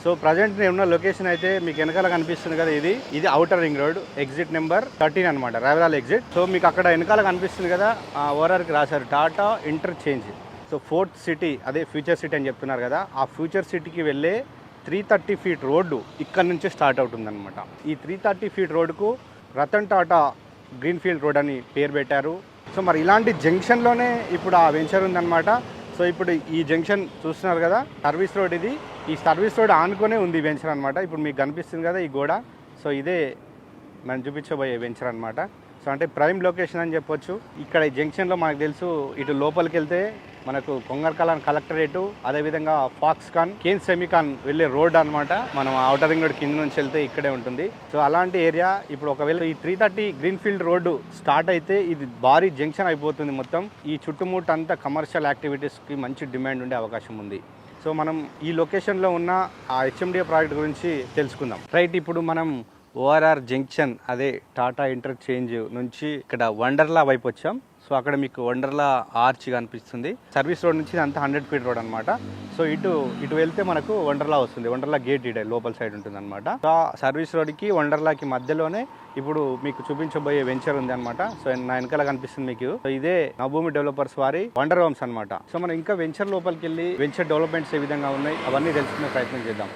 So present నేను ఉన్న location అయితే మీకు వెనకాల కనిపిస్తుంది కదా, ఇది outer ring road exit number 13 అనమాట, రావిరాల ఎగ్జిట్. సో మీకు అక్కడ వెనకాల కనిపిస్తుంది కదా, ఓఆర్ఆర్కి రాశారు Tata interchange. So 4th city, అదే ఫ్యూచర్ సిటీ అని చెప్తున్నారు కదా, ఆ ఫ్యూచర్ సిటీకి వెళ్ళే 330 ఫీట్ రోడ్డు ఇక్కడ నుంచే స్టార్ట్ అవుతుందన్నమాట. ఈ 330 ఫీట్ రోడ్డుకు రతన్ టాటా గ్రీన్ఫీల్డ్ రోడ్ అని పేరు పెట్టారు. సో మరి ఇలాంటి జంక్షన్లోనే ఇప్పుడు ఆ వెంచర్ ఉందన్నమాట. సో ఇప్పుడు ఈ జంక్షన్ చూస్తున్నారు కదా, సర్వీస్ రోడ్ ఇది. ఈ సర్వీస్ రోడ్ ఆనుకొనే ఉంది ఈ వెంచర్ అనమాట. ఇప్పుడు మీకు కనిపిస్తుంది కదా ఈ గోడ, సో ఇదే మనం చూపించబోయే వెంచర్ అనమాట. సో అంటే ప్రైమ్ లొకేషన్ అని చెప్పొచ్చు. ఇక్కడ ఈ జంక్షన్లో మనకు తెలుసు, ఇటు లోపలికి వెళ్తే మనకు కొంగర్కలాన్ కలెక్టరేటు, అదేవిధంగా ఫాక్స్కాన్, కేన్ సెమికాన్ వెళ్ళే రోడ్ అనమాట. మనం అవుటర్ రింగ్ రోడ్ కింద నుంచి వెళ్తే ఇక్కడే ఉంటుంది. సో అలాంటి ఏరియా. ఇప్పుడు ఒకవేళ ఈ 330 గ్రీన్ఫీల్డ్ రోడ్డు స్టార్ట్ అయితే ఇది భారీ జంక్షన్ అయిపోతుంది మొత్తం. ఈ చుట్టుముట్టు అంతా కమర్షియల్ యాక్టివిటీస్కి మంచి డిమాండ్ ఉండే అవకాశం ఉంది. సో మనం ఈ లొకేషన్లో ఉన్న ఆ హెచ్ఎండిఏ ప్రాజెక్ట్ గురించి తెలుసుకుందాం. రైట్, ఇప్పుడు మనం ఓఆర్ఆర్ జంక్షన్, అదే టాటా ఇంటర్చేంజ్ నుంచి ఇక్కడ వండర్లా వైపు వచ్చాం. సో అక్కడ మీకు వండర్లా ఆర్చ్ కనిపిస్తుంది. సర్వీస్ రోడ్ నుంచి అంతా 100 ఫీట్ రోడ్ అనమాట. సో ఇటు వెళ్తే మనకు వండర్లా వస్తుంది. వండర్లా గేట్ ఇడే లోపల సైడ్ ఉంటుంది అనమాట. సో సర్వీస్ రోడ్కి వండర్లాకి మధ్యలోనే ఇప్పుడు మీకు చూపించబోయే వెంచర్ ఉంది అనమాట. సో నా వెనకాల కనిపిస్తుంది మీకు. సో ఇదే నవభూమి డెవలపర్స్ వారి వండర్ హోమ్స్ అనమాట. సో మనం ఇంకా వెంచర్ లోపలికి వెళ్ళి వెంచర్ డెవలప్మెంట్స్ ఏ విధంగా ఉన్నాయి అవన్నీ తెలుసుకునే ప్రయత్నం చేద్దాం.